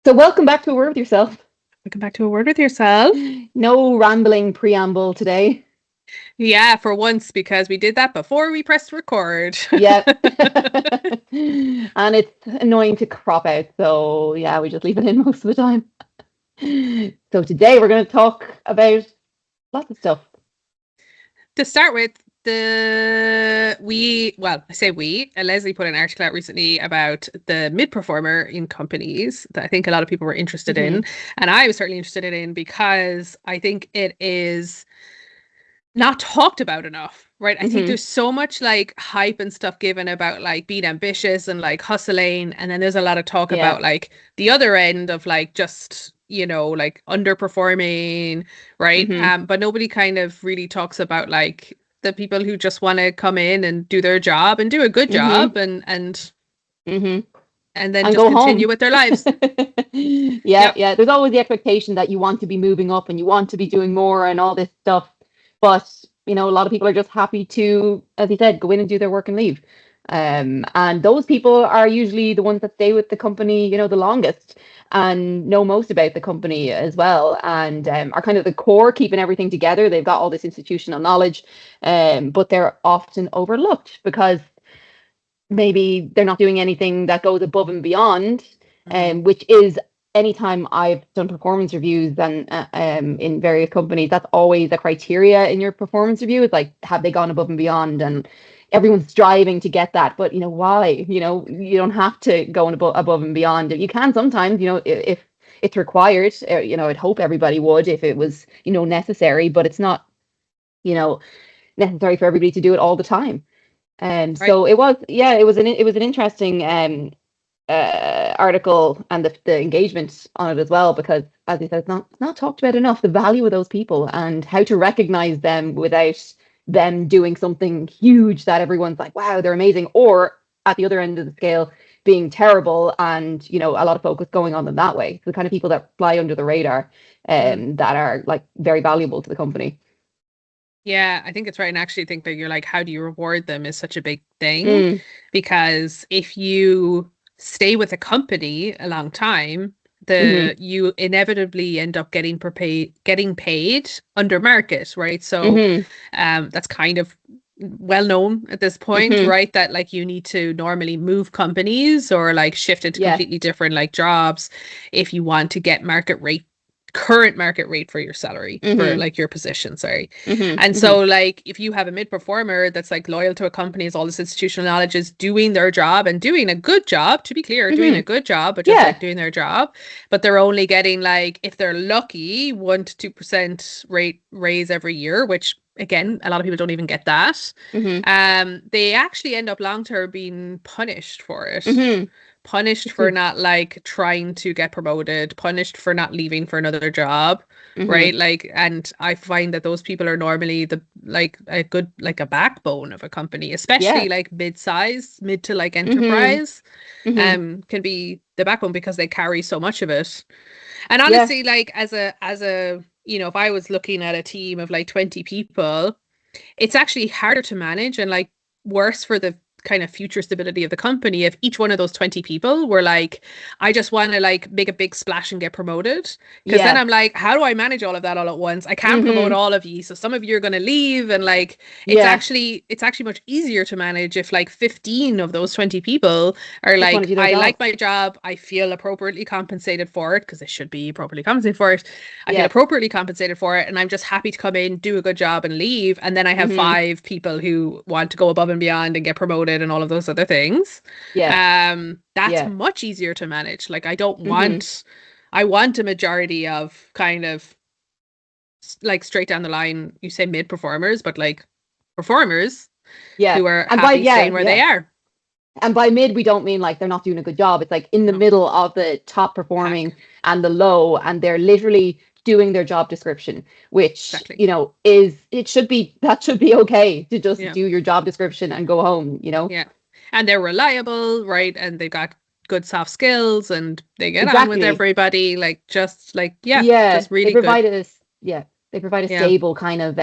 So welcome back to A Word with Yourself. Welcome back to A Word with Yourself. No rambling preamble today. Yeah, for once, because we did that before we pressed record. Yeah. And it's annoying to crop out, so yeah, we just leave it in most of the time. So today we're going to talk about lots of stuff. To start with, I say Lesley put an article out recently about the mid-performer in companies that I think a lot of people were interested in. And I was certainly interested in because I think it is not talked about enough, right? I think there's so much like hype and stuff given about like being ambitious and like hustling, and then there's a lot of talk about like the other end of like just like underperforming, right? But nobody kind of really talks about like the people who just want to come in and do their job and do a good job and then And just go continue home. with their lives. Yeah. There's always the expectation that you want to be moving up and you want to be doing more and all this stuff. But, a lot of people are just happy to, as you said, go in and do their work and leave. And those people are usually the ones that stay with the company, the longest and know most about the company as well, and are kind of the core keeping everything together. They've got all this institutional knowledge, but they're often overlooked because maybe they're not doing anything that goes above and beyond, which is anytime I've done performance reviews and in various companies, that's always a criteria in your performance review. It's like, have they gone above and beyond? And everyone's striving to get that, but why? You don't have to go above and beyond. You can sometimes, if it's required. I'd hope everybody would if it was, necessary, but it's not, necessary for everybody to do it all the time. So it was an interesting article, and the engagement on it as well, because as you said, it's not talked about enough, the value of those people and how to recognize them without them doing something huge that everyone's like, wow, they're amazing, or at the other end of the scale being terrible, and a lot of focus going on them that way. The kind of people that fly under the radar that are like very valuable to the company. Yeah, I think it's right. And actually think that you're like, how do you reward them is such a big thing. Because if you stay with a company a long time, you inevitably end up getting paid under market, right? So that's kind of well known at this point, right? That like you need to normally move companies or like shift into completely different like jobs if you want to get current market rate for your salary for like your position, sorry. And so like if you have a mid performer that's like loyal to a company, has all this institutional knowledge, is doing their job and doing a good job, to be clear, doing a good job, but just like doing their job, but they're only getting like, if they're lucky, 1 to 2% rate raise every year, which again, a lot of people don't even get that. They actually end up long term being punished for it. Punished for not like trying to get promoted, punished for not leaving for another job, right? Like, and I find that those people are normally the like a good like a backbone of a company, especially like mid to like enterprise, can be the backbone because they carry so much of it. And honestly, like as a if I was looking at a team of like 20 people, it's actually harder to manage and like worse for the kind of future stability of the company if each one of those 20 people were like, I just want to like make a big splash and get promoted, because then I'm like, how do I manage all of that all at once? I can't promote all of you, so some of you are going to leave, and like it's actually much easier to manage if like 15 of those 20 people are like, I like my job, I feel appropriately compensated for it, because I should be appropriately compensated for it, I feel appropriately compensated for it, and I'm just happy to come in, do a good job and leave. And then I have 5 people who want to go above and beyond and get promoted and all of those other things. That's much easier to manage. Like I don't want I want a majority of kind of like straight down the line, you say mid performers, but like performers who are happy staying where they are. And by mid, we don't mean like they're not doing a good job. It's like in the middle of the top performing and the low, and they're literally doing their job description, which that should be okay to just do your job description and go home. And they're reliable, right? And they've got good soft skills, and they get on with everybody. Like just really they provide a stable kind of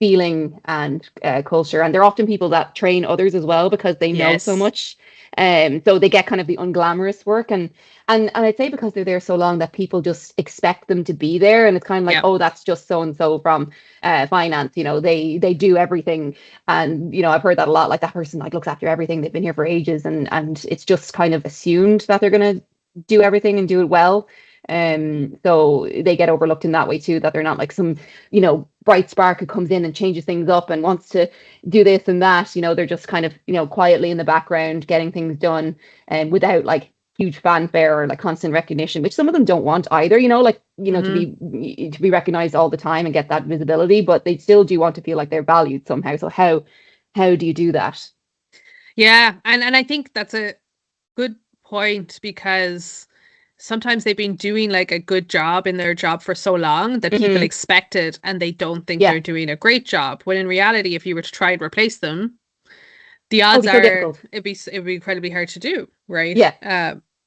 feeling and culture. And they're often people that train others as well because they know so Yes. much. So they get kind of the unglamorous work. And I'd say because they're there so long that people just expect them to be there. And it's kind of like, Yeah. oh, that's just so and so from finance. They do everything. And I've heard that a lot. Like that person like looks after everything. They've been here for ages, and it's just kind of assumed that they're gonna do everything and do it well. So they get overlooked in that way too, that they're not like some, bright spark who comes in and changes things up and wants to do this and that. They're just kind of, quietly in the background getting things done and without like huge fanfare or like constant recognition, which some of them don't want either, to be recognized all the time and get that visibility, but they still do want to feel like they're valued somehow. So how do you do that? Yeah, and I think that's a good point because sometimes they've been doing like a good job in their job for so long that people Hmm. expect it and they don't think Yeah. they're doing a great job. When in reality, if you were to try and replace them, the Oh, odds it'd be so are difficult. it'd be incredibly hard to do, right? Yeah.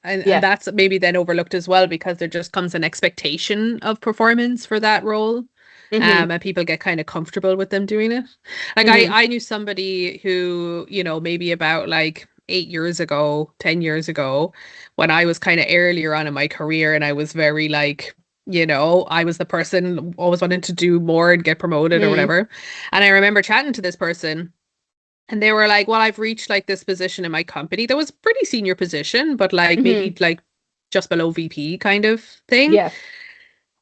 And Yeah. that's maybe then overlooked as well because there just comes an expectation of performance for that role. Hmm. And people get kind of comfortable with them doing it. Like Hmm. I knew somebody who, maybe about like 8 years ago, 10 years ago, when I was kind of earlier on in my career and I was very like, I was the person always wanting to do more and get promoted or Mm. whatever. And I remember chatting to this person and they were like, well, I've reached like this position in my company that was a pretty senior position, but like Hmm. maybe like just below VP kind of thing. Yeah.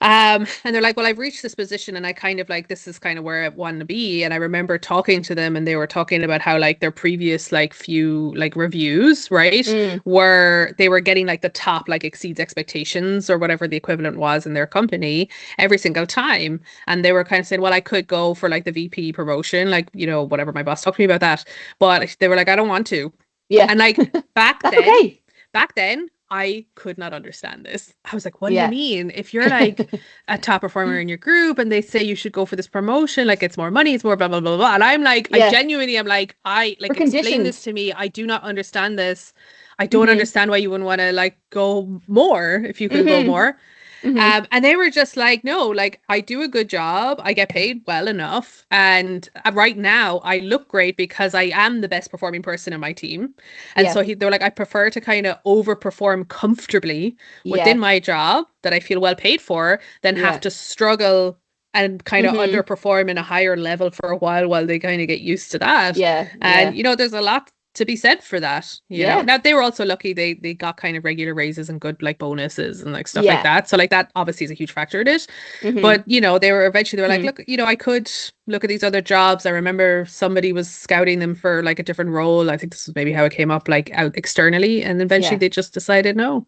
And they're like, well, I've reached this position and I kind of like, this is kind of where I want to be. And I remember talking to them and they were talking about how like their previous like few like reviews, right, Mm. where they were getting like the top like exceeds expectations or whatever the equivalent was in their company every single time. And they were kind of saying, well, I could go for like the VP promotion, like, whatever my boss talked to me about that. But they were like, I don't want to. Yeah. And like back That's then, okay. back then, I could not understand this. I was like, what do you Yeah. mean? If you're like a top performer in your group and they say you should go for this promotion, like it's more money, it's more blah, blah, blah, blah. And I'm like, I Yeah. genuinely am like, I We're like explain conditioned. this to me. I do not understand this. I don't Hmm. understand why you wouldn't want to like go more if you can go Hmm. more. Hmm. And they were just like, no, like I do a good job. I get paid well enough. And right now I look great because I am the best performing person in my team. And Yeah. so they're like, I prefer to kind of overperform comfortably within Yes. my job that I feel well paid for than have Yeah. to struggle and kind of Hmm. underperform in a higher level for a while they kind of get used to that. Yeah. And, Yeah. there's a lot to be said for that. Yeah. Now they were also lucky they got kind of regular raises and good like bonuses and like stuff like Yeah. that. So like that obviously is a huge factor in it. Hmm. But they were like, Hmm. look, I could look at these other jobs. I remember somebody was scouting them for like a different role. I think this is maybe how it came up, like out externally, and eventually Yeah. they just decided no,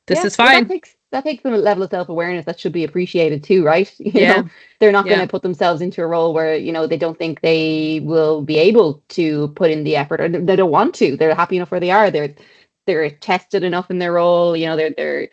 this Yeah. is Well, fine. that takes some level of self-awareness that should be appreciated too, right? Yeah, They're not going yeah, to put themselves into a role where, they don't think they will be able to put in the effort, or they don't want to. They're happy enough where they are. They're tested enough in their role. They're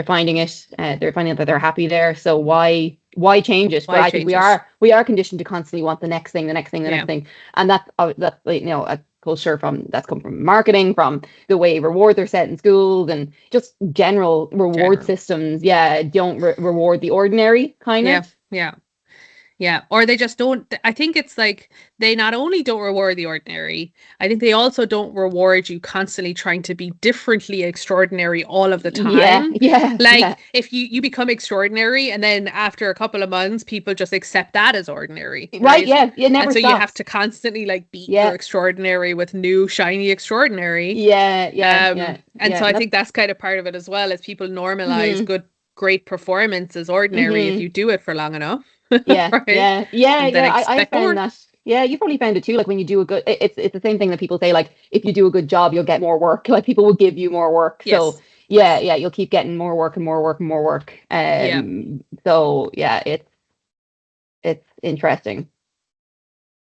finding it. They're finding out that they're happy there. So why change it? But why I think change it? we are conditioned to constantly want the next thing, the next thing, the next Yeah, thing, and that's a culture that's come from marketing, from the way rewards are set in schools, and just general reward general. systems. Yeah, don't reward the ordinary, kind Yeah, of. yeah. Yeah, or they just don't. I think it's like they not only don't reward the ordinary, I think they also don't reward you constantly trying to be differently extraordinary all of the Yeah, time. yeah, yeah. Like if you become extraordinary and then after a couple of months people just accept that as ordinary, Right, right? yeah. It And never so you have stops. to constantly like beat your Yeah, extraordinary with new shiny extraordinary. yeah, yeah, yeah, And so yeah. I And think that's kind of part of it as well as people normalize hmm great performance as ordinary if hmm you do it for long enough. Yeah, Right? yeah, yeah, And then yeah. I expect found more. that. Yeah, you probably found it too. Like when you do a good, it's the same thing that people say. Like if you do a good job, you'll get more work. Like people will give you more work. So Yes. yeah, Yes. yeah, you'll keep getting more work and more work and more work. Yeah. So yeah, it's interesting.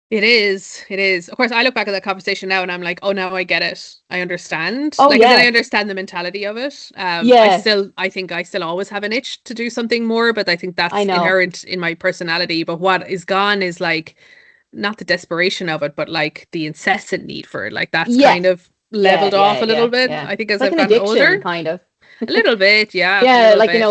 It is. It is. Of course, I look back at that conversation now and I'm like, oh, now I get it. I understand. Oh Like, as in I yeah, understand the mentality of it. yeah. I think I still always have an itch to do something more, but I think I that's know. inherent in my personality. But what is gone is like, not the desperation of it, but like the incessant need for it. Like that's Yes. kind of Yeah, leveled yeah, off a little yeah, bit, yeah. I think, It's as like I've an gotten addiction, older. kind of. A little bit. Yeah. A Yeah, little like bit.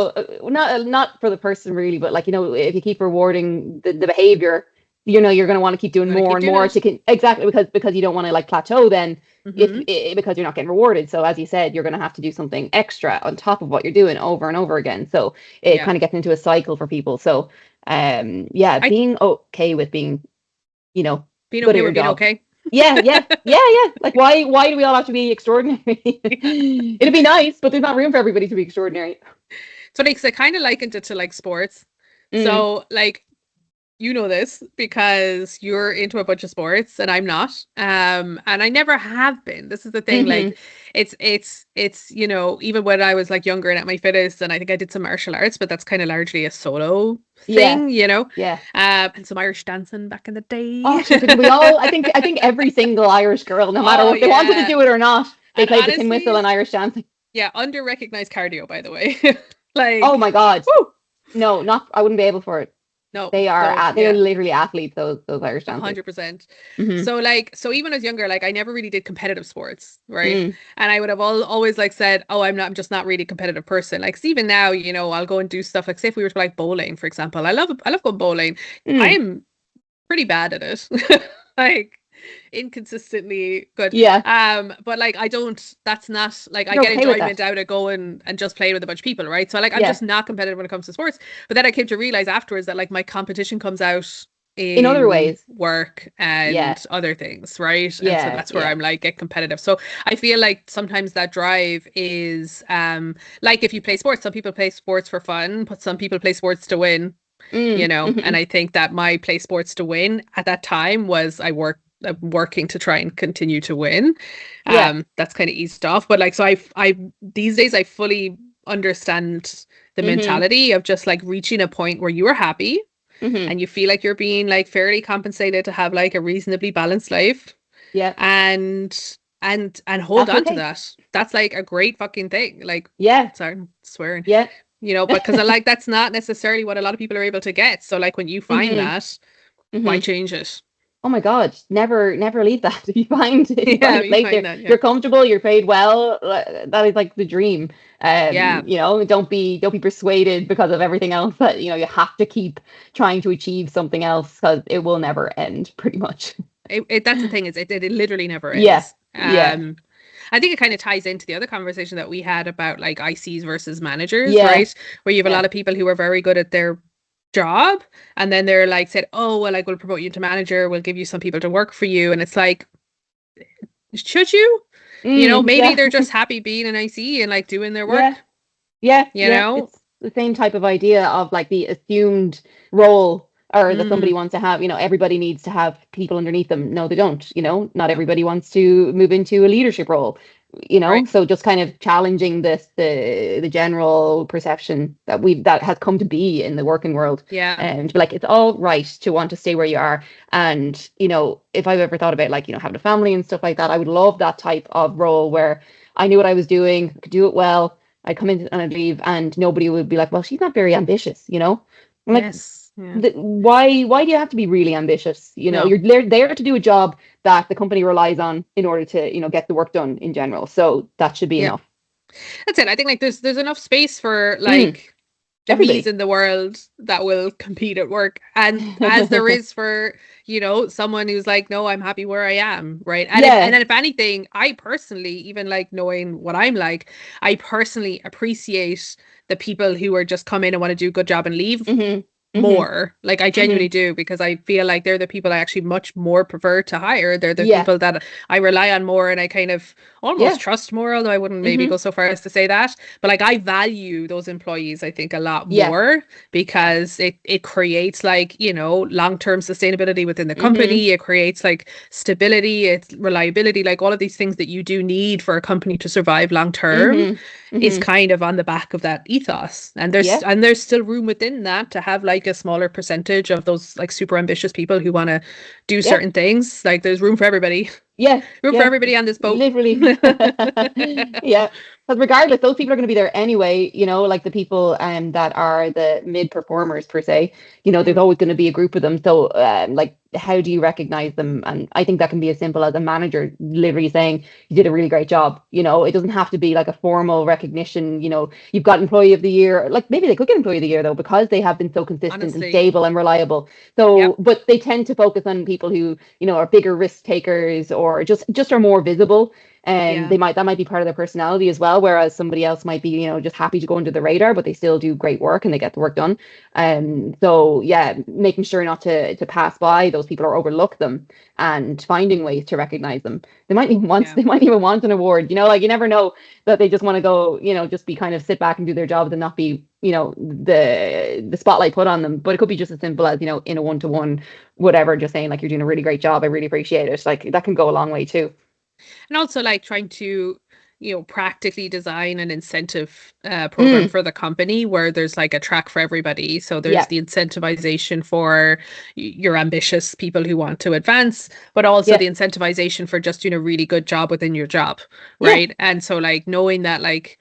not for the person really, but like if you keep rewarding the behavior, you're going to want to keep doing Gonna more keep and doing more it. exactly, because you don't want to like plateau then, Mm-hmm. because you're not getting rewarded. So as you said, you're going to have to do something extra on top of what you're doing over and over again. So it Yeah. kind of gets into a cycle for people. So yeah, I being okay with being, you know, being good at okay your with being job. okay. Yeah. Like why do we all have to be extraordinary? It'd be nice, but there's not room for everybody to be extraordinary. So like, 'cause I kind of likened it to like sports. Mm, So like, you know this because you're into a bunch of sports and I'm not. And I never have been. This is the thing. mm-hmm. Like it's, you know, even when I was like younger and at my fittest, and I think I did some martial arts, but that's kind of largely a solo Yeah, thing, you know. yeah. And some Irish dancing back in the Oh, day. jeez, I think we all. I think every single Irish girl, no matter Oh what they wanted to yeah. do it or not, they And played the tin whistle honestly, and Irish dancing. yeah, under recognized cardio, by the way. Oh Like, my God, woo! no, not. I wouldn't be able for it. No, They are. so They are yeah. literally athletes. Those Irish dancers. 100%. Mm-hmm. So like, so even as younger, like I never really did competitive sports, right? Mm. And I would have always like said, oh, I'm just not really a competitive person. Like, 'cause even now, you know, I'll go and do stuff like, say if we were to like bowling, for example, I love going bowling. Mm. I'm pretty bad at it. Like inconsistently good. Yeah, But like I don't, that's not like I you're get okay with enjoyment that. out of going and just playing with a bunch of people, right? So like I'm Yeah, just not competitive when it comes to sports. But then I came to realize afterwards that like my competition comes out in other in ways. work Yeah, and other things, right? And so yeah, that's where yeah. I'm like get competitive. So I feel like sometimes that drive is like if you play sports, some people play sports for fun, but some people play sports to win, you Mm. know. And Mm-hmm. I think that my play sports to win at that time was I'm working to try and continue to win. Yeah. That's kind of eased off, but like so I these days I fully understand the Mm-hmm. mentality of just like reaching a point where you are happy Mm-hmm. and you feel like you're being like fairly compensated to have like a reasonably balanced life, Yeah, and hold that's on to okay. that. That's like a great fucking thing. Like, Yeah, sorry, I'm swearing, yeah. you know, but because I like that's not necessarily what a lot of people are able to get. So like when you find Mm-hmm. that, why Mm-hmm. change it? Oh my God, never leave that. If you find Yeah, a you place find there, that, yeah. you're comfortable, you're paid well, that is like the dream. Yeah. Don't be persuaded because of everything else that, you have to keep trying to achieve something else because it will never end, pretty much. That's the thing is it literally never Yeah, ends. yeah, I think it kind of ties into the other conversation that we had about like ICs versus managers, yeah, right? Where you have a yeah. lot of people who are very good at their job and then they're like said, oh, well, like we'll promote you to manager, we'll give you some people to work for you. And it's like, should you? You know, maybe Yeah, they're just happy being an IC and like doing their yeah. work, Yeah, you yeah, know? it's the same type of idea of like the assumed role or that somebody Mm, wants to have, everybody needs to have people underneath them. No, they don't, not no, everybody wants to move into a leadership role, right. so just kind of challenging the general perception that has come to be in the working world, Yeah. and to be like, it's all right to want to stay where you are. And, if I've ever thought about like, having a family and stuff like that, I would love that type of role where I knew what I was doing, could do it well. I'd come in and I'd leave, and nobody would be like, "Well, she's not very ambitious." I'm like, Yes. Yeah. why do you have to be really ambitious? No. You're there to do a job that the company relies on in order to, get the work done in general. So that should be Yeah. enough. That's it. I think like there's enough space for Mm, like the me's everybody. in the world that will compete at work. And as there is for, you know, someone who's like, no, I'm happy where I am, right? And Yeah. then if anything, I personally, even like knowing what I'm like, I personally appreciate the people who are just come in and want to do a good job and leave Hmm. Hmm. more. Like I Hmm. genuinely do because I feel like they're the people I actually much more prefer to hire. They're the Yeah. people that I rely on more and I kind of almost Yeah. trust more, although I wouldn't maybe Hmm. go so far as to say that. But like I value those employees, I think, a lot Yeah. more because it creates like, you know, long-term sustainability within the Hmm. company. It creates like stability, it's reliability, like all of these things that you do need for a company to survive long term Hmm. is Hmm. kind of on the back of that ethos. And Yeah. there's still room within that to have like a smaller percentage of those like super ambitious people who want to do Yeah. certain things. Like there's room for everybody. Yeah, Room for yeah, everybody on this boat. literally. Yeah, because regardless, those people are going to be there anyway. Like the people that are the mid performers per se. There's Mm, always going to be a group of them. So, like, how do you recognize them? And I think that can be as simple as a manager literally saying you did a really great job. It doesn't have to be like a formal recognition. You've got Employee of the Year. Like maybe they could get Employee of the Year though because they have been so consistent and honestly. stable and reliable. So, Yep. but they tend to focus on people who are bigger risk takers or just are more visible. And Yeah. that might be part of their personality as well. Whereas somebody else might be, just happy to go under the radar, but they still do great work and they get the work done. So yeah, making sure not to pass by those people or overlook them and finding ways to recognize them. Yeah. They might even want an award, like you never know that they just want to go, just be kind of sit back and do their jobs and not be, the spotlight put on them. But it could be just as simple as, in a one-to-one, whatever, just saying like you're doing a really great job. I really appreciate it. Like that can go a long way too. And also like trying to, practically design an incentive program Mm, for the company where there's like a track for everybody. So there's yeah, the incentivization for your ambitious people who want to advance, but also yeah, the incentivization for just doing a really good job within your job, yeah. right? And so like knowing that like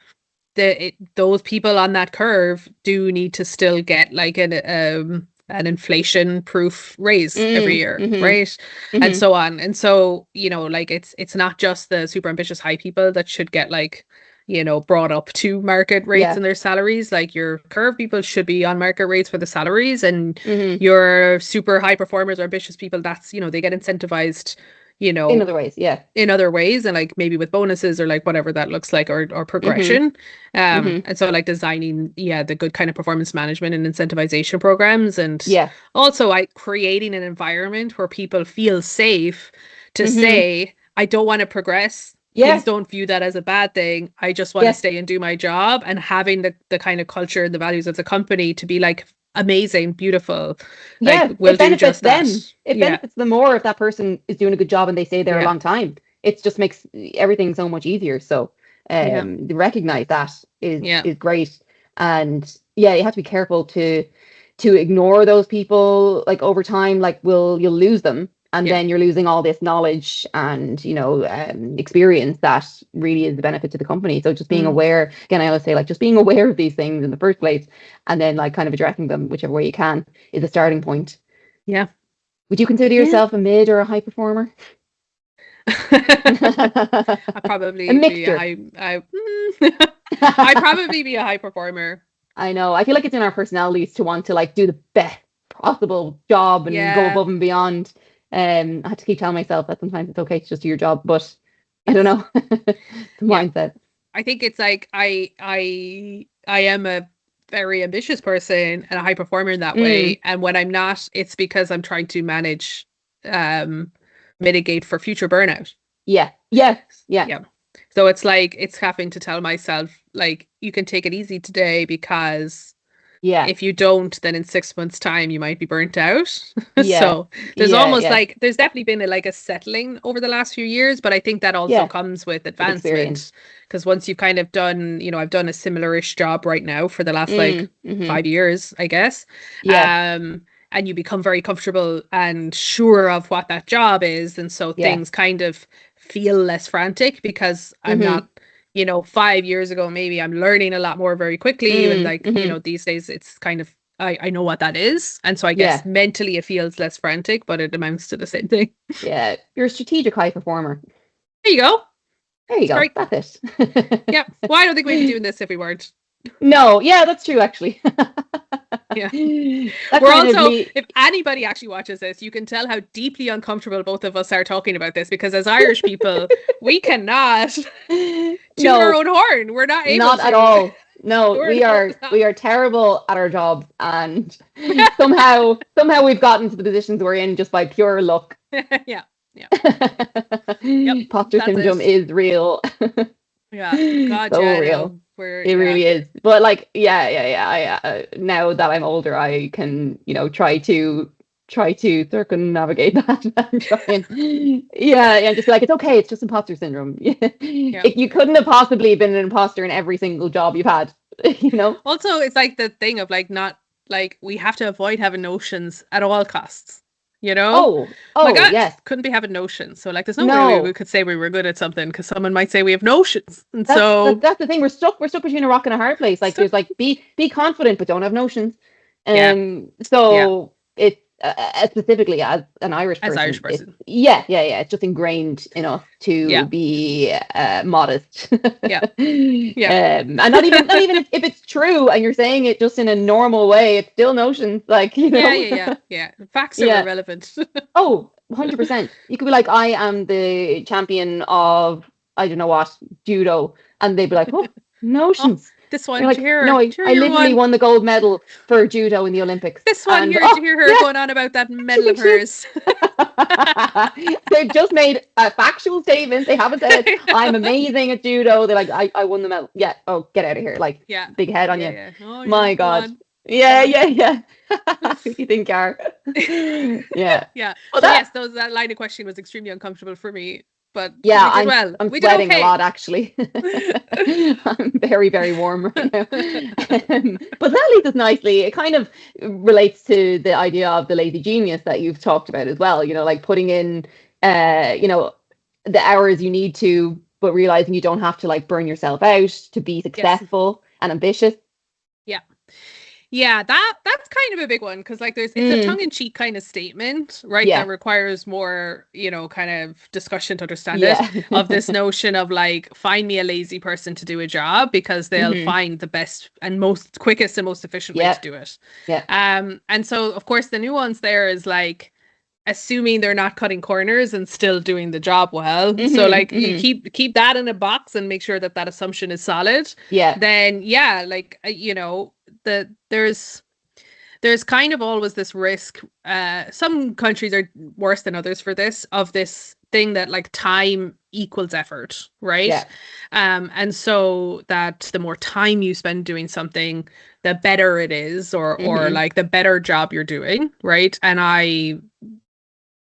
those people on that curve do need to still get like an inflation proof raise every Mm, year, mm-hmm, right? And mm-hmm. so on. And so, like it's not just the super ambitious high people that should get like, brought up to market rates Yeah. in their salaries. Like your curve people should be on market rates for the salaries, and Mm-hmm. your super high performers or ambitious people, that's, they get incentivized, you In know, other ways, yeah. in other ways, and like maybe with bonuses or like whatever that looks like, or Mm-hmm. progression. Mm-hmm. And so like designing, yeah, the good kind of performance management and incentivization programs, and Yeah. also like creating an environment where people feel safe to Mm-hmm. say, I don't want to progress. Please Yeah. don't view that as a bad thing. I just want to Yeah. stay and do my job, and having the kind of culture and the values of the company to be like amazing, beautiful, like Yeah. we'll It do benefits just that. them. It Yeah. benefits them more if that person is doing a good job and they stay there a Yeah. long time. It just makes everything so much easier. So Yeah. to recognize that Yeah. is great. And yeah, you have to be careful to ignore those people like over time, like you'll lose them. And Yeah. then you're losing all this knowledge and experience that really is the benefit to the company. So just being Mm. aware, again, I always say like just being aware of these things in the first place, and then like kind of addressing them whichever way you can is a starting point. Yeah. Would you consider Yeah. yourself a mid or a high performer? I'd A probably be a mixture. high. I'd probably be a high performer. I know. I feel like it's in our personalities to want to like do the best possible job and go Yeah, above and beyond. I have to keep telling myself that sometimes it's okay to just do your job, but I don't it's know. The yeah. mindset. I think it's like I am a very ambitious person and a high performer in that Mm, way. And when I'm not, it's because I'm trying to manage, um, mitigate for future burnout. yeah. Yeah. Yeah. Yeah. So it's like it's having to tell myself like you can take it easy today because Yeah. if you don't, then in 6 months' time you might be burnt out. Yeah. So there's Yeah. almost Yeah. like there's definitely been like a settling over the last few years, but I think that also Yeah. comes with With experience. advancement because once you've kind of done, I've done a similar-ish job right now for the last like Mm, mm-hmm. 5 years, I guess. Yeah. Um, and you become very comfortable and sure of what that job is, and so Yeah. things kind of feel less frantic because I'm Mm-hmm. not 5 years ago, maybe I'm learning a lot more very quickly. And Mm, like, mm-hmm. these days it's kind of, I know what that is. And so I guess Yeah. mentally it feels less frantic, but it amounts to the same thing. Yeah. You're a strategic high performer. There you go. There you It's go. great. That's Yeah. it. Well, I don't think we'd be doing this if we weren't. No, yeah, that's true actually. Yeah. That We're kind of also, if anybody actually watches this, you can tell how deeply uncomfortable both of us are talking about this because as Irish people, we cannot toot our no, own horn. We're not able not at to. all. No, We're we not. are terrible at our jobs, and somehow we've gotten to the positions we're in just by pure luck. Yeah. Yeah. Yep. Imposter That's syndrome it. is real. Yeah. God, So yeah, real. no. We're It yeah. really is. But like, yeah, yeah, yeah. Now that I'm older, I can, try to circumnavigate that and try and yeah, yeah, just be like it's okay. It's just imposter syndrome. Yeah. You couldn't have possibly been an imposter in every single job you've had. You know? Also, it's like the thing of like not like we have to avoid having notions at all costs. you know? Oh, Like, oh, I yes. couldn't be having notions. So, like, there's no way we No, could say we were good at something because someone might say we have notions. And that's so, that's the thing. We're stuck between a rock and a hard place. Like stuck. there's like be confident, but don't have notions. Yeah, yeah, So it specifically as an Irish as Irish person, it's person. yeah. It's just ingrained in us to Yeah, be modest. yeah, yeah. And not even if it's true and you're saying it just in a normal way, it's still notions. Like Yeah, yeah, yeah, yeah. Facts are yeah. irrelevant. Oh, 100%. You could be like, I am the champion of, I don't know what, judo. And they'd be like, oh, Oh, notions. this And one, you're do you like, hear no, her? I, Do you hear I your literally one? won the gold medal for judo in the Olympics. This one And here, do oh, you hear her yeah, going on about that she medal of thinks she hers? They've just made a factual statement. They haven't said, I'm amazing at judo. They're like, I won the medal. Yeah, oh, get out of here. Like, Yeah, big head on yeah, you. yeah. Oh, yeah, My go God. on, go Yeah, on. yeah, yeah. Who do you think you are? Yeah. Yeah. Well, So yes, that line of questioning was extremely uncomfortable for me, but yeah, we did well. I'm We did sweating a okay. lot actually. I'm very, very warm right now. But that leads us nicely. It kind of relates to the idea of the lazy genius that you've talked about as well. Like putting in, the hours you need to, but realizing you don't have to like burn yourself out to be Yes. successful and ambitious. Yeah. Yeah, that's kind of a big one because like it's a tongue-in-cheek kind of statement, right? Yeah. That requires more, kind of discussion to understand it, Yeah. of this notion of like find me a lazy person to do a job because they'll find the best and most quickest and most efficient way to do it. Yeah. And so of course the nuance there is like assuming they're not cutting corners and still doing the job well. So like you keep that in a box and make sure that that assumption is solid. Yeah. Then yeah, like there's kind of always this risk. Some countries are worse than others for this, of this thing that like time equals effort, right? Yeah. And so that the more time you spend doing something, the better it is, or like the better job you're doing, right? And I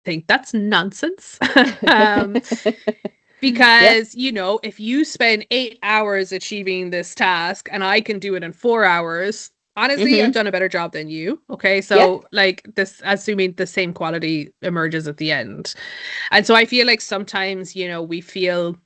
think that's nonsense. Because if you spend 8 hours achieving this task and I can do it in 4 hours, honestly, I've done a better job than you. Okay, so like this, assuming the same quality emerges at the end. And so I feel like sometimes we feel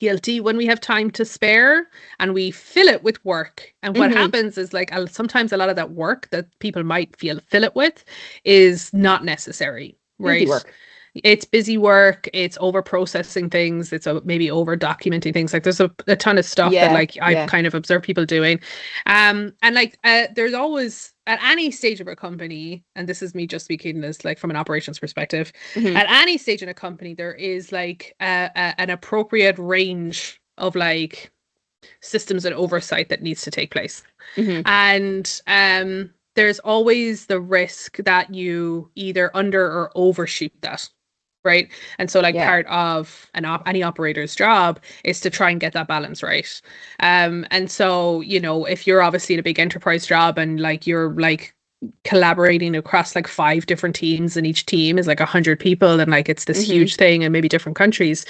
guilty when we have time to spare and we fill it with work, and what happens is like sometimes a lot of that work that people might fill it with is not necessary, right? Busy work. It's busy work, it's over processing things, it's maybe over documenting things. Like there's a ton of stuff that like I've kind of observed people doing, and like there's always at any stage of a company, and this is me just speaking this like from an operations perspective, at any stage in a company there is like an appropriate range of like systems and oversight that needs to take place, and there's always the risk that you either under or overshoot that. Right. And so like part of any operator's job is to try and get that balance right. And so, if you're obviously in a big enterprise job and like you're like collaborating across like 5 different teams and each team is like 100 people and like it's this huge thing and maybe different countries,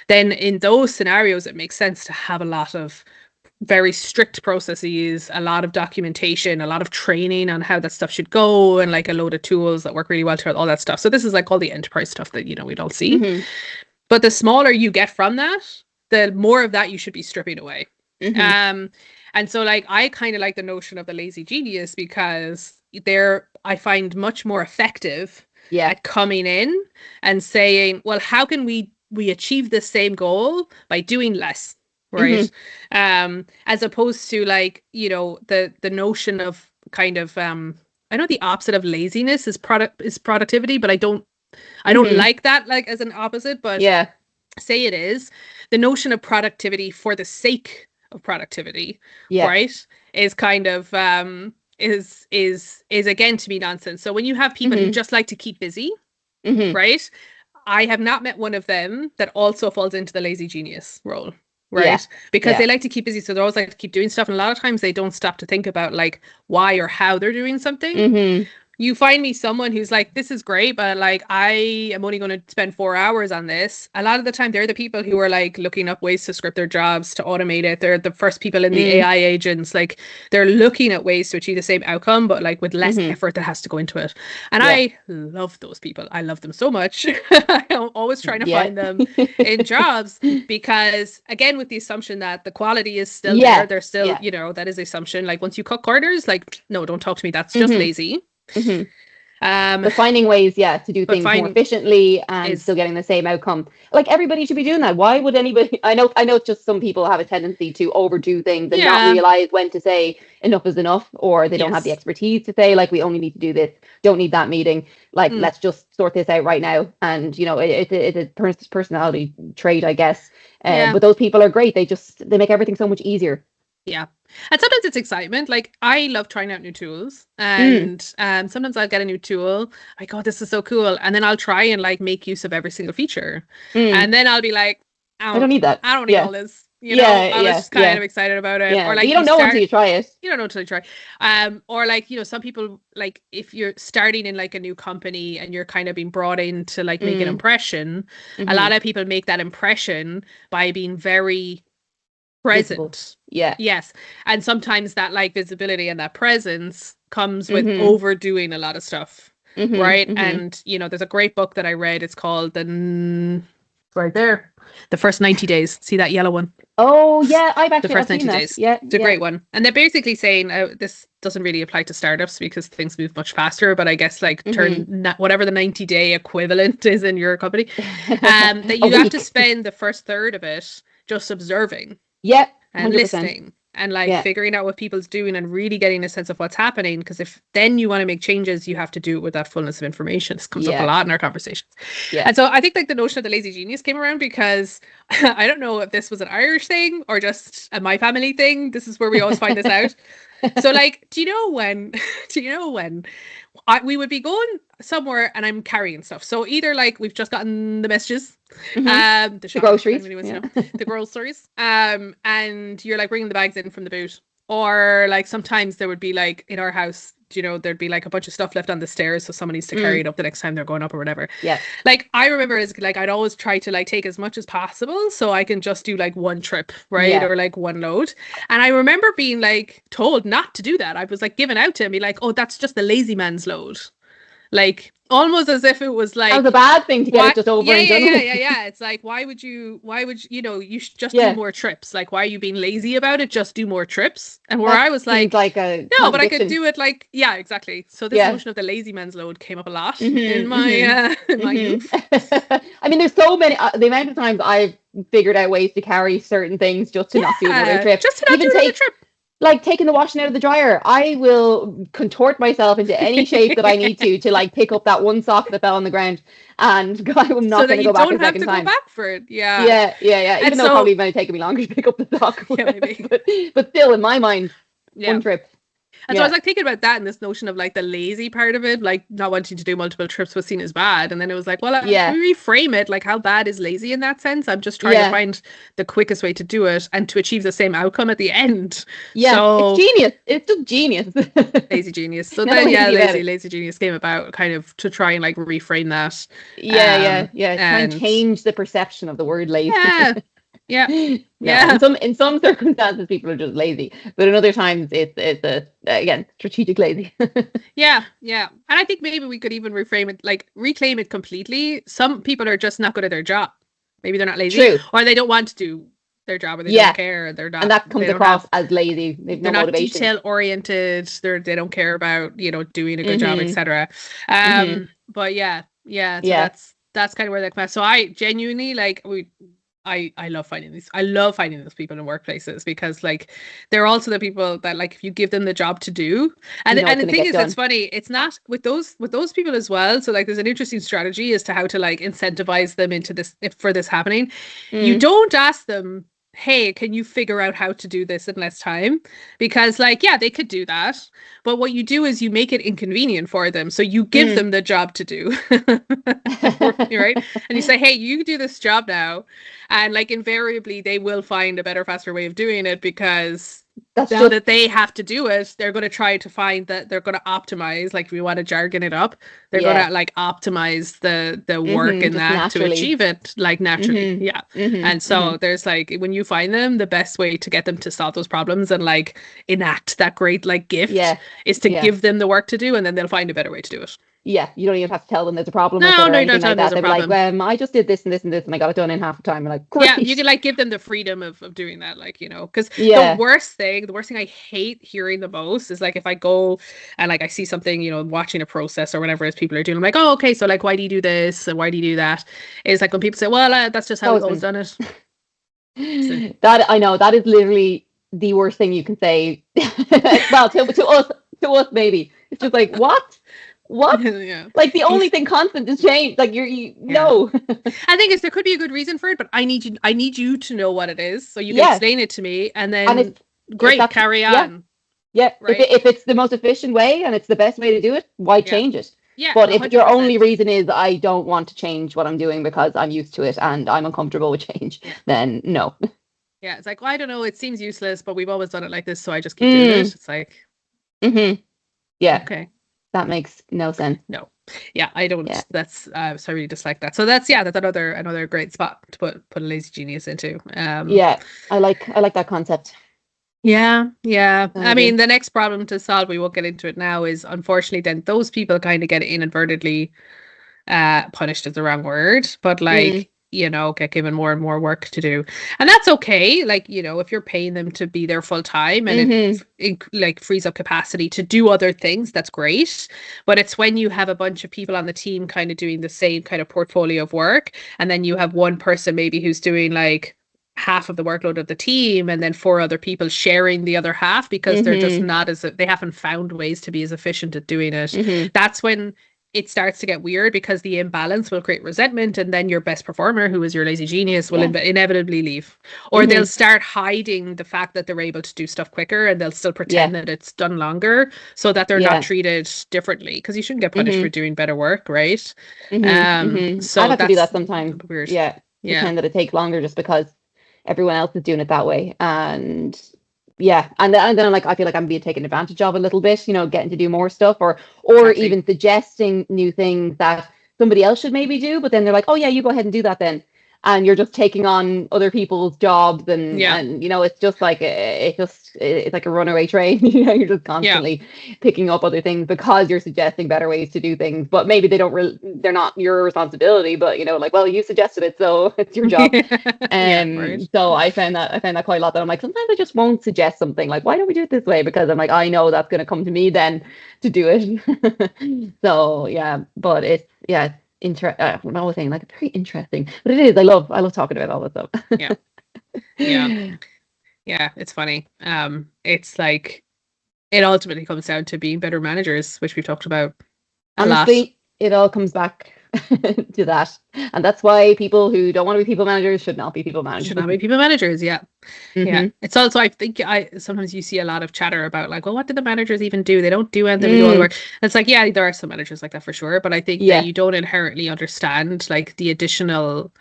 then in those scenarios it makes sense to have a lot of very strict processes, a lot of documentation, a lot of training on how that stuff should go, and like a load of tools that work really well to all that stuff. So this is like all the enterprise stuff that we'd all see. But the smaller you get from that, the more of that you should be stripping away. And so like I kind of like the notion of the lazy genius because I find much more effective at coming in and saying, well, how can we achieve the same goal by doing less? Right. As opposed to like, the notion of kind of I know the opposite of laziness is productivity, but I don't like that like as an opposite, but say it is. The notion of productivity for the sake of productivity, right, is kind of is again to me nonsense. So when you have people who just like to keep busy, right? I have not met one of them that also falls into the lazy genius role. Right. Because they like to keep busy. So they always like to keep doing stuff. And a lot of times they don't stop to think about like why or how they're doing something. you find me someone who's like, this is great, but like I am only going to spend 4 hours on this. A lot of the time they're the people who are like looking up ways to script their jobs, to automate it. They're the first people in the AI agents. Like they're looking at ways to achieve the same outcome, but like with less effort that has to go into it. And I love those people. I love them so much. I'm always trying to find them in jobs, because again, with the assumption that the quality is still there, they're still, you know, that is the assumption. Like once you cut corners, like, no, don't talk to me. That's just lazy. But finding ways, to do things more efficiently and still getting the same outcome. Like everybody should be doing that. Why would anybody? I know it's just some people have a tendency to overdo things and not realize when to say enough is enough, or they don't have the expertise to say like we only need to do this. Don't need that meeting. Like let's just sort this out right now. And you know, it's a personality trait, I guess. But those people are great. They make everything so much easier. Yeah. And sometimes it's excitement. Like I love trying out new tools, and sometimes I'll get a new tool. I go, this is so cool. And then I'll try and like make use of every single feature. And then I'll be like, I don't need that. I don't need all this. You know, I was just kind of excited about it. Or like you don't know until you try it. You don't know until you try. Or like, you know, some people, like if you're starting in like a new company and you're kind of being brought in to like make an impression, a lot of people make that impression by being very present. Yes. And sometimes that like visibility and that presence comes with overdoing a lot of stuff. Right. And you know, there's a great book that I read. It's called right there, The First 90 Days. See that yellow one? Oh yeah, I've actually The First 90 Days. Yeah, it's a great one. And they're basically saying this doesn't really apply to startups because things move much faster, but I guess like whatever the 90-day equivalent is in your company, that you have to spend the first third of it just observing. And 100%. Listening and like figuring out what people's doing and really getting a sense of what's happening. Because if then you want to make changes, you have to do it with that fullness of information. This comes up a lot in our conversations. And so I think like the notion of the lazy genius came around because I don't know if this was an Irish thing or just a my family thing. This is where we always find this out. So like, do you know when we would be going somewhere and I'm carrying stuff. So either like we've just gotten the messages, the groceries, the groceries, and you're like bringing the bags in from the boot, or like sometimes there would be like in our house, you know, there'd be like a bunch of stuff left on the stairs, so someone needs to carry it up the next time they're going up or whatever. Like I remember as like I'd always try to like take as much as possible so I can just do like one trip, right, or like one load. And I remember being like told not to do that. I was like given out to me like, oh, that's just the lazy man's load. Like almost as if it was like that was a bad thing to get it just over and done with. It's like why would you know, you should just do more trips. Like why are you being lazy about it? Just do more trips. And where I was like a no, but I could do it like exactly. So this notion of the lazy man's load came up a lot in my youth. I mean, there's so many the amount of times I've figured out ways to carry certain things just to not do another trip. Just to not do another trip. Like taking the washing out of the dryer, I will contort myself into any shape that I need to like pick up that one sock that fell on the ground, and I'm not going to go back a second time. Go back for it. Even though it probably might take me longer to pick up the sock. But still, in my mind, one trip. And so I was like thinking about that and this notion of like the lazy part of it, like not wanting to do multiple trips was seen as bad. And then it was like, well, reframe it. Like how bad is lazy in that sense? I'm just trying to find the quickest way to do it and to achieve the same outcome at the end. So, it's genius. It's just genius. Lazy genius. So then lazy genius came about kind of to try and like reframe that. Try and change the perception of the word lazy. In some circumstances people are just lazy, but in other times it's again strategic lazy. And I think maybe we could even reframe it, like reclaim it completely. Some people are just not good at their job. Maybe they're not lazy, or they don't want to do their job, or they don't care. They're not, and that comes across as lazy. They're no motivation. Not detail oriented. They don't care about, you know, doing a good job, etc. But that's kind of where they come out. So I genuinely like I love finding these. I love finding those people in workplaces because like they're also the people that like if you give them the job to do, and the thing is, it's funny. It's not with those people as well. So like there's an interesting strategy as to how to like incentivize them into this for this happening. You don't ask them, hey, can you figure out how to do this in less time? Because like, they could do that. But what you do is you make it inconvenient for them. So you give them the job to do. Right? And you say, hey, you do this job now. And like invariably they will find a better, faster way of doing it because That's now just that they have to do it, they're going to try to find that they're going to optimize. Like, if we want to jargon it up, they're going yeah. to like optimize the work in Just that to naturally. achieve it, like naturally. Yeah. And so Hmm. there's like, when you find them, the best way to get them to solve those problems and like enact that great like gift Yeah. is to Yeah. give them the work to do, and then they'll find a better way to do it. Yeah, you don't even have to tell them there's a problem with it No, or no, you don't anything tell like them there's that. a They'll be like, problem. I just did this and this and this and I got it done in half the time. I'm like, Yeah, you can great. like give them the freedom of doing that, like, because Yeah. the worst thing I hate hearing the most is like if I go and like I see something, watching a process or whatever as people are doing, I'm like, oh, okay, so like why do you do this and why do you do that? It's like when people say, well, that's just It's how we've always always been done it. So, that I know that is literally the worst thing you can say. Well, to us maybe. It's just like, what? What? yeah, Like the only thing constant is change. Like yeah. no. I think there could be a good reason for it, but I need you to know what it is so you can Yeah. explain it to me, and And then if great, that's carry yeah. on, Yeah, right? if it's the most efficient way and it's the best way to do it, why Yeah, change it? yeah, But if your only 100%. reason is I don't want to change what I'm doing because I'm used to it and I'm uncomfortable with change, Yeah. then no. Yeah, it's like, well, I don't know, it seems useless, but we've always done it like this, so I just keep doing Mm, it. It's like, mm-hmm. Yeah, okay, that makes no sense. no. Yeah, I Yeah, don't. That's so I really dislike that. So that's another great spot to put a lazy genius into. yeah. I like that concept. Yeah, yeah. I I do. mean, the next problem to solve, we won't get into it now, is unfortunately then those people kind of get inadvertently punished is the wrong word, but Mm, like, get given more and more work to do. And that's okay. Like, if you're paying them to be there full time and mm-hmm. it like frees up capacity to do other things, that's great. But it's when you have a bunch of people on the team kind of doing the same kind of portfolio of work, and then you have one person maybe who's doing like half of the workload of the team and then four other people sharing the other half because they're just Mm-hmm. not they haven't found ways to be as efficient at doing it. Mm-hmm. That's when it starts to get weird because the imbalance will create resentment, and then your best performer, who is your lazy genius, will Yeah. inevitably leave, or they'll Mm-hmm. start hiding the fact that they're able to do stuff quicker, and they'll still Yeah. pretend that it's done longer so that they're not Yeah. treated differently, because you shouldn't get punished for Mm-hmm. doing better work, right? Mm-hmm. Mm-hmm. I've So had to do that that's sometimes. weird. Yeah. Yeah. Pretend that it takes longer just because everyone else is doing it that way. And yeah, and then I'm like, I feel like I'm being taken advantage of a little bit, getting to do more stuff or Exactly. even suggesting new things that somebody else should maybe do, but then they're like, oh yeah, you go ahead and do that then. And you're just taking on other people's jobs and Yeah. and it's just like it's like a runaway train. You're just Yeah. constantly picking up other things because you're suggesting better ways to do things, but maybe they're not your responsibility, but like, well, you suggested it, so it's your job. Yeah, right. So I found that quite a lot, that I'm like, sometimes I just won't suggest something, like, why don't we do it this way? Because I'm like, I know that's gonna come to me then to do it. So yeah, but it's yeah, I'm always saying, like, it's very interesting. But it is, I love talking about all this Yeah. Yeah. stuff. Yeah, it's funny. It's like it ultimately comes down to being better managers, which we've talked about a lot. Honestly, it all comes back to that. And that's why people who don't want to be people managers should not be people Should managers. not be people managers. Yeah. Yeah. Hmm. It's also, I think I sometimes you see a lot of chatter about like, well, what do the managers even do? They don't do anything, we do all the Mm, work. And it's like, yeah, there are some managers like that for sure. But I think that yeah, you don't inherently understand like the additional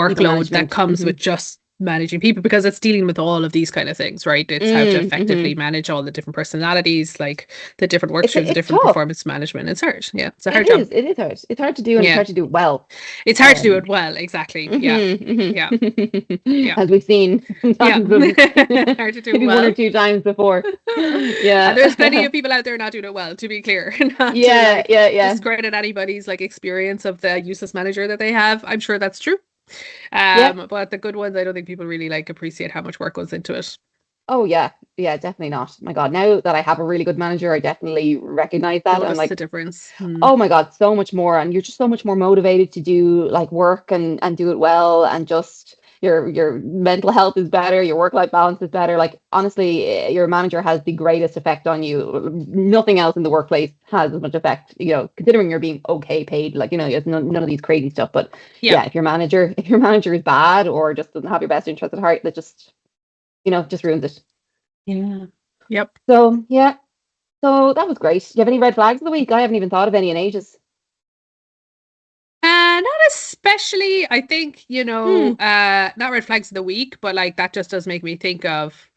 people workload that management. comes Hmm. with just managing people, because it's dealing with all of these kind of things, right? It's how to effectively Hmm. manage all the different personalities, like the different work It's streams, the it's different tough. performance management. It's hard. Yeah. It's a It hard job. is. It is hard. It's hard to do, and it's Yeah. hard to do it well. It's hard to do Um, it well. Exactly. Yeah. Yeah. mm-hmm. Yeah. As we've seen Yeah. sometimes, Hard to do it maybe one or well. two times before. And there's plenty Yeah. of people out there not doing it well, to be clear, not to Yeah, like yeah, yeah, discredit anybody's like experience of the useless manager that they have. I'm sure that's true. yeah. But the good ones, I don't think people really like appreciate how much work goes into it. Oh yeah, yeah, definitely not. My God, now that I have a really good manager, I definitely recognize that. I'm Notice the like, difference. Hmm. oh my God, so much more, and you're just so much more motivated to do like work and do it well, and just your mental health is better, your work-life balance is better. Like, honestly, your manager has the greatest effect on you. Nothing else in the workplace has as much effect, considering you're being okay paid. Like, it's none of these crazy stuff. But Yeah. yeah, if your manager is bad or just doesn't have your best interest at heart, that just ruins it. Yeah. Yep. So yeah, so that was great. Do you have any red flags of the week? I haven't even thought of any in ages. Not especially. I think, Hmm. not red flags of the week, but like that just does make me think of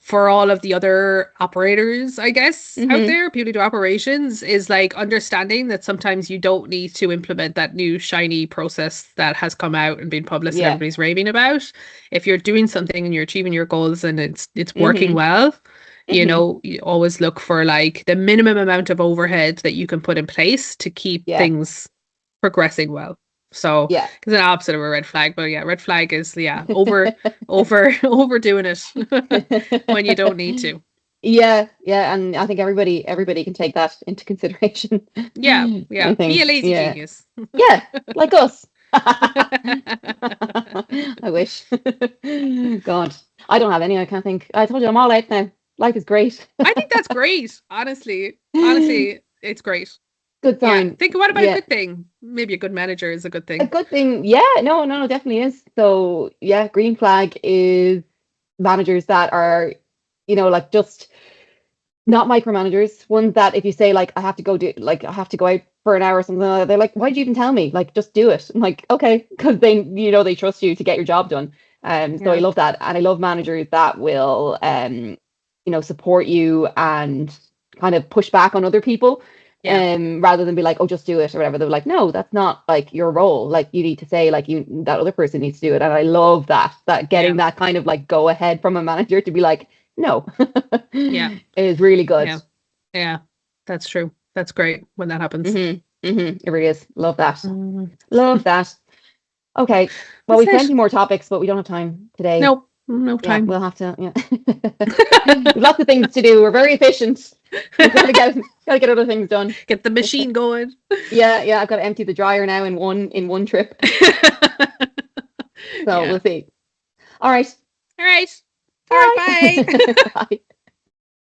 for all of the other operators, I guess, out there, people who do operations, is like understanding that sometimes you don't need to implement that new shiny process that has come out and been published and everybody's raving about. If you're doing something and you're achieving your goals and it's working well, you know, you always look for like the minimum amount of overhead that you can put in place to keep things progressing well. So it's an opposite of a red flag, but yeah, red flag is overdoing it when you don't need to. Yeah, and I think everybody can take that into consideration. Yeah. Be a lazy genius. Yeah, like us. I wish. God, I don't have any. I can't think. I told you I'm all out now. Life is great. I think that's great. Honestly, it's great. Good sign. Yeah. Think, what about a good thing? Maybe a good manager is a good thing. A good thing. Yeah, no, definitely is. So yeah, green flag is managers that are, you know, like just not micromanagers. Ones that if you say like I have to go out for an hour or something like that, they're like, why did you even tell me? Like, just do it. I'm like, okay, because they trust you to get your job done. So I love that, and I love managers that will support you and kind of push back on other people. Rather than be like, oh, just do it or whatever. They're like, no, that's not like your role. Like, you need to say like that other person needs to do it. And I love that getting that kind of like go ahead from a manager to be like, no. Is really good. Yeah, that's true. That's great when that happens. It really is. Love that. Love that. Okay, well, we've plenty more topics, but we don't have time today. No time. We'll have to. We've lots of things to do. We're very efficient. We've got to get other things done. Get the machine going. Yeah. I've got to empty the dryer now in one trip. So we'll see. All right. Bye. Bye.